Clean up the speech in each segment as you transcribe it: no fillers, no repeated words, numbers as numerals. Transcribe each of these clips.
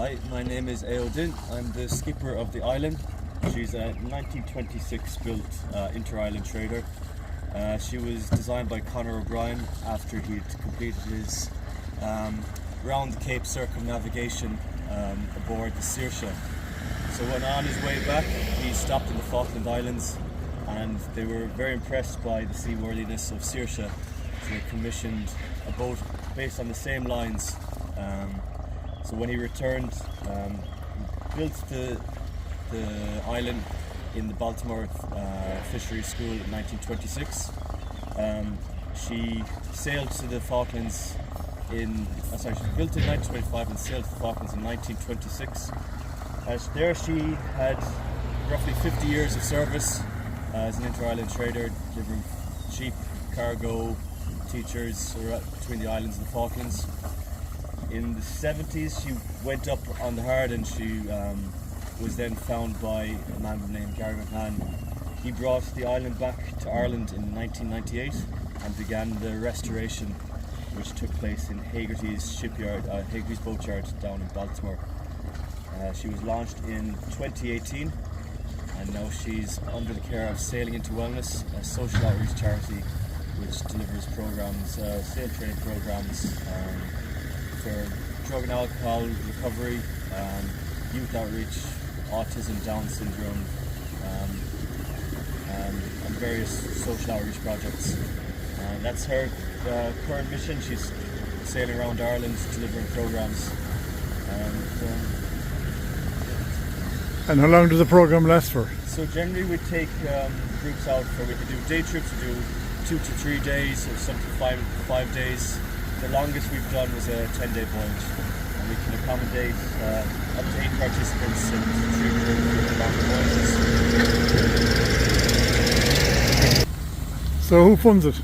Hi, my name is Eodin. I'm the skipper of the Ilen. She's a 1926 built inter-island trader. She was designed by Conor O'Brien after he'd completed his round the Cape circumnavigation aboard the Sailboat. So when on his way back, he stopped in the Falkland Islands, and they were very impressed by the seaworthiness of Sailboat. So they commissioned a boat based on the same lines. So when he returned, he built the island in the Baltimore Fisheries School in 1926. She sailed to the Falklands she built in 1925 and sailed to the Falklands in 1926. There she had roughly 50 years of service as an inter-island trader, delivering cheap cargo, teachers between the islands and the Falklands. In the 70s she went up on the Hard, and she was then found by a man named Gary McMahon. He brought the island back to Ireland in 1998 and began the restoration, which took place in Haggerty's boatyard down in Baltimore. She was launched in 2018, and now she's under the care of Sailing into Wellness, a social outreach charity which delivers programs, sail training programs for drug and alcohol recovery, youth outreach, autism, Down syndrome, and various social outreach projects. That's her current mission. She's sailing around Ireland delivering programs. And how long does the program last for? So generally we take groups out we can do day trips, we do 2 to 3 days, or some 5 days. The longest we've done was a 10-day voyage, and we can accommodate up to 8 participants and 3 groups long voyages. So who funds it?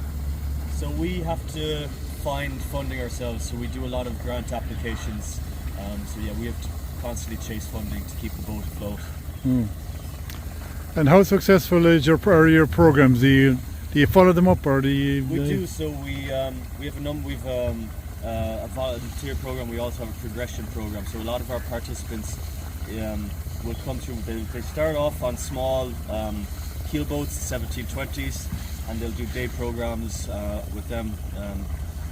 So we have to find funding ourselves, so we do a lot of grant applications. We have to constantly chase funding to keep the boat afloat. And how successful is your programs? Do you follow them up, or do you? We do. So we have a number. We've a volunteer program. We also have a progression program. So a lot of our participants will come through. They start off on small keel boats, 1720s, and they'll do day programs with them.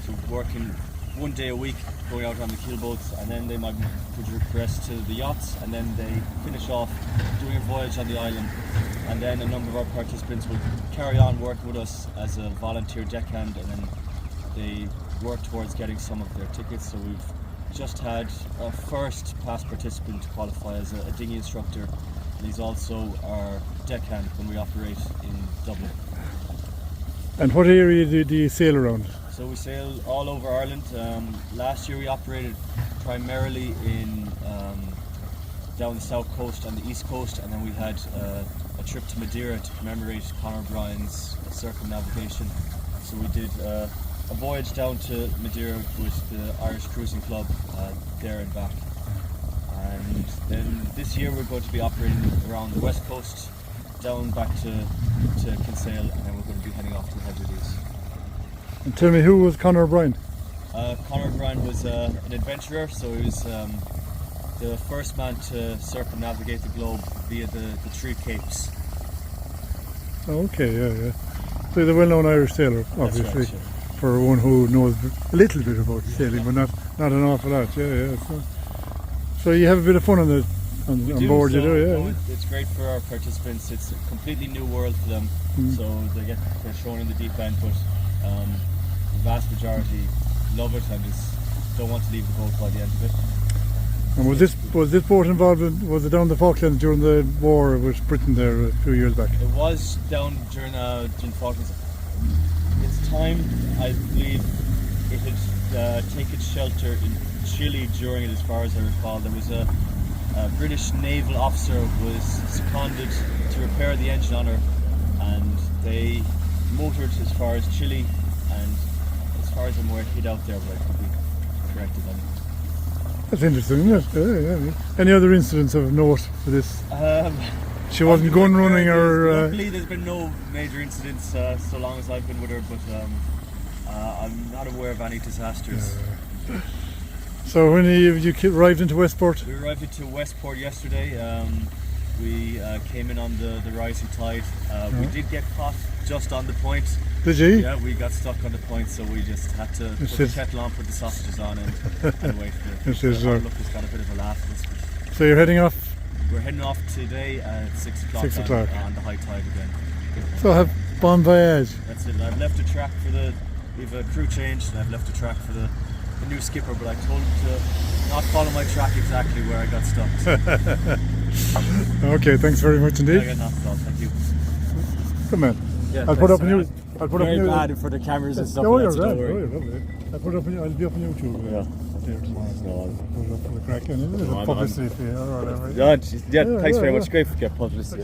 So working 1 day a week, going out on the keel boats, and then they might progress to the yachts, and then they finish off doing a voyage on the island. And then a number of our participants will carry on working with us as a volunteer deckhand, and then they work towards getting some of their tickets. So we've just had our first past participant qualify as a dinghy instructor, and he's also our deckhand when we operate in Dublin. And what area do you sail around? So we sail all over Ireland. Last year we operated primarily in down the south coast and the east coast, and then we had a trip to Madeira to commemorate Conor O'Brien's circumnavigation. So we did a voyage down to Madeira with the Irish Cruising Club there and back. And then this year we're going to be operating around the west coast, down back to Kinsale, and then we're going to be heading off to the Hebrides. And tell me, who was Conor O'Brien? Conor O'Brien was an adventurer, so he was the first man to circumnavigate the globe via the 3 capes. Oh, okay, yeah. So he's a well-known Irish sailor, obviously, right, yeah. For one who knows a little bit about sailing, but not an awful lot. Yeah. So you have a bit of fun on board, you do, yeah. No, it's great for our participants. It's a completely new world for them, so they're thrown in the deep end, but the vast majority love it and just don't want to leave the boat by the end of it. And was this boat involved was it down the Falklands during the war with Britain there a few years back? It was down during the Falklands. Its time, I believe, it had taken shelter in Chile during it, as far as I recall. There was a British naval officer was seconded to repair the engine on her, and they motored as far as Chile, and as far as I'm aware, hid out there, but I could be corrected on it. That's interesting, isn't it? Yeah. Any other incidents of note for this? She wasn't gun running or... Luckily there's been no major incidents so long as I've been with her, but I'm not aware of any disasters. So when you arrived into Westport? We arrived into Westport yesterday. We came in on the rising tide. We did get caught just on the point. Did you? Yeah, we got stuck on the point, so we just had to put the kettle on, put the sausages on, and wait for it. Look, it's got a bit of a laugh at us. So you're heading off? We're heading off today at 6 o'clock. 6 o'clock. On the high tide again. So have bon voyage. That's it. I've left a track for we've a crew change, and I've left a track for the new skipper, but I told him to not follow my track exactly where I got stuck. So. Okay, thanks very much indeed. I got nothing at all, thank you. Come on. Yeah, I'll put up on you. I'll put very up on bad for the cameras and stuff. No, Like you're that, so right. don't worry. Oh, you're lovely. I'll put up on you. I'll be up on YouTube. Here tomorrow. No, Put it up for the crack. And No, publicity for you or whatever. yeah, thanks very much. Great to get publicity.